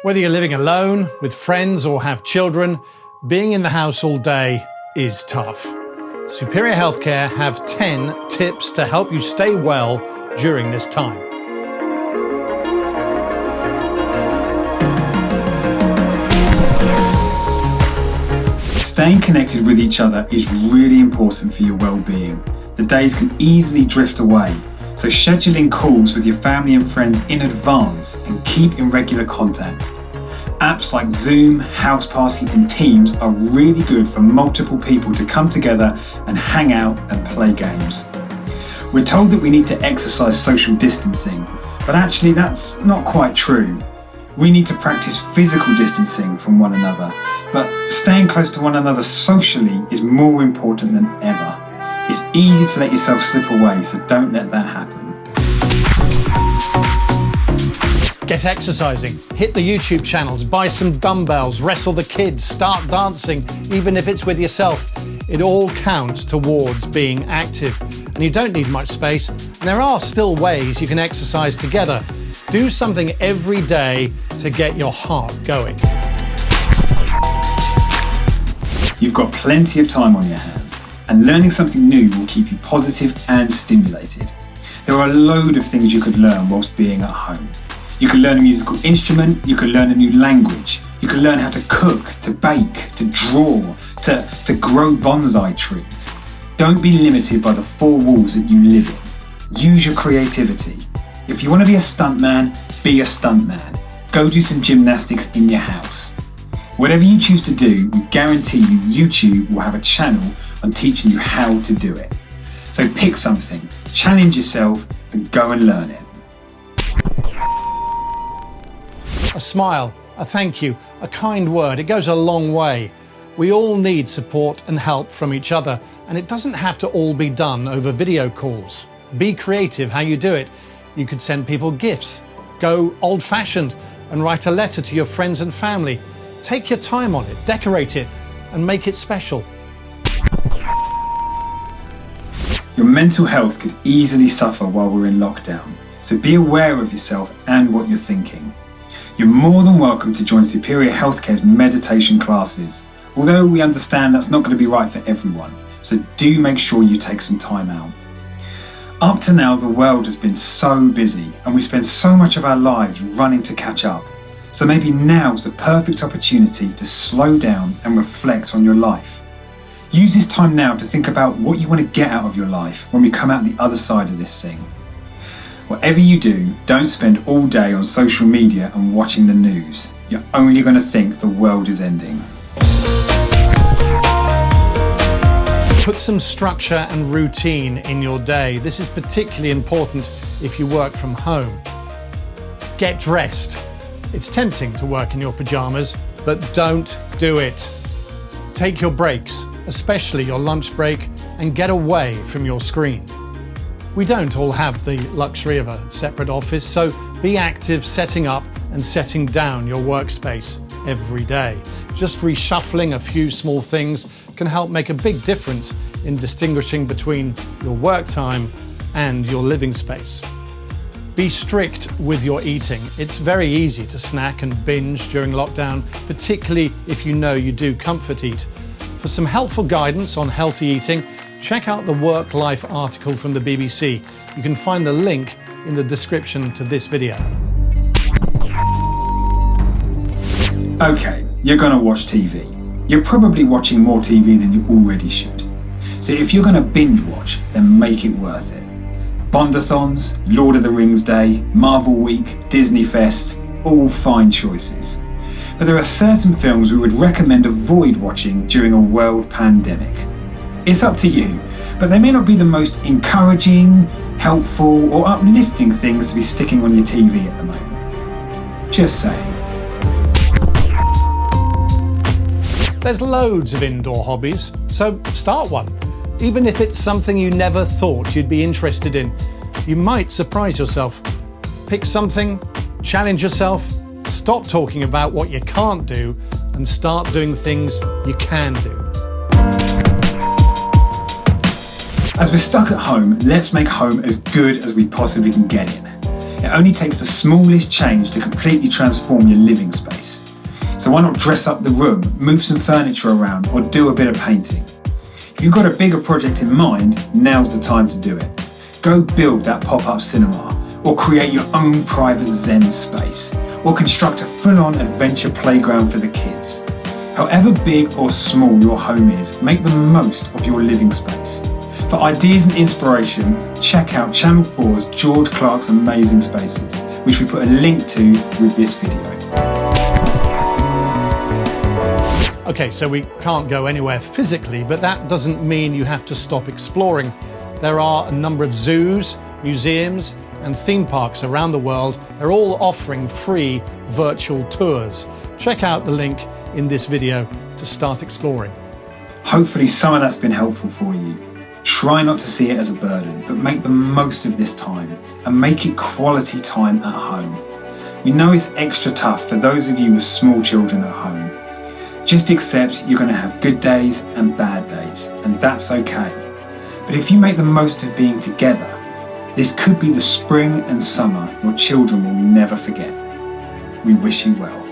Whether you're living alone, with friends or have children, being in the house all day is tough. Superior Healthcare have 10 tips to help you stay well during this time. Staying connected with each other is really important for your well-being. The days can easily drift away, so scheduling calls with your family and friends in advance and keep in regular contact. Apps like Zoom, Houseparty and Teams are really good for multiple people to come together and hang out and play games. We're told that we need to exercise social distancing, but actually that's not quite true. We need to practice physical distancing from one another, but staying close to one another socially is more important than ever. It's easy to let yourself slip away, so don't let that happen. Get exercising, hit the YouTube channels, buy some dumbbells, wrestle the kids, start dancing, even if it's with yourself. It all counts towards being active. And you don't need much space. And there are still ways you can exercise together. Do something every day to get your heart going. You've got plenty of time on your hands, and learning something new will keep you positive and stimulated. There are a load of things you could learn whilst being at home. You can learn a musical instrument, you can learn a new language, you can learn how to cook, to bake, to draw, to grow bonsai trees. Don't be limited by the four walls that you live in. Use your creativity. If you want to be a stuntman, be a stuntman. Go do some gymnastics in your house. Whatever you choose to do, we guarantee you YouTube will have a channel on teaching you how to do it. So pick something, challenge yourself and go and learn it. A smile, a thank you, a kind word, it goes a long way. We all need support and help from each other, and it doesn't have to all be done over video calls. Be creative how you do it. You could send people gifts, go old-fashioned and write a letter to your friends and family. Take your time on it, decorate it and make it special. Your mental health could easily suffer while we're in lockdown, so be aware of yourself and what you're thinking. You're more than welcome to join Superior Healthcare's meditation classes, although we understand that's not going to be right for everyone, so do make sure you take some time out. Up to now, the world has been so busy and we spend so much of our lives running to catch up. So maybe now's the perfect opportunity to slow down and reflect on your life. Use this time now to think about what you want to get out of your life when we come out the other side of this thing. Whatever you do, don't spend all day on social media and watching the news. You're only going to think the world is ending. Put some structure and routine in your day. This is particularly important if you work from home. Get dressed. It's tempting to work in your pajamas, but don't do it. Take your breaks, especially your lunch break, and get away from your screen. We don't all have the luxury of a separate office, so be active setting up and setting down your workspace every day. Just reshuffling a few small things can help make a big difference in distinguishing between your work time and your living space. Be strict with your eating. It's very easy to snack and binge during lockdown, particularly if you know you do comfort eat. For some helpful guidance on healthy eating, check out the Work-Life article from the BBC. You can find the link in the description to this video. Okay, you're going to watch TV. You're probably watching more TV than you already should. So if you're going to binge watch, then make it worth it. Bondathons, Lord of the Rings Day, Marvel Week, Disney Fest, all fine choices. But there are certain films we would recommend avoid watching during a world pandemic. It's up to you, but they may not be the most encouraging, helpful or uplifting things to be sticking on your TV at the moment. Just saying. There's loads of indoor hobbies, so start one. Even if it's something you never thought you'd be interested in, you might surprise yourself. Pick something, challenge yourself, stop talking about what you can't do, and start doing things you can do. As we're stuck at home, let's make home as good as we possibly can get it. It only takes the smallest change to completely transform your living space. So why not dress up the room, move some furniture around, or do a bit of painting? If you've got a bigger project in mind, now's the time to do it. Go build that pop-up cinema, or create your own private Zen space, or construct a full-on adventure playground for the kids. However big or small your home is, make the most of your living space. For ideas and inspiration, check out Channel 4's George Clark's Amazing Spaces, which we put a link to with this video. Okay, so we can't go anywhere physically, but that doesn't mean you have to stop exploring. There are a number of zoos, museums, and theme parks around the world. They're all offering free virtual tours. Check out the link in this video to start exploring. Hopefully some of that's been helpful for you. Try not to see it as a burden, but make the most of this time and make it quality time at home. We know it's extra tough for those of you with small children at home. Just accept you're going to have good days and bad days, and that's okay. But if you make the most of being together, this could be the spring and summer your children will never forget. We wish you well.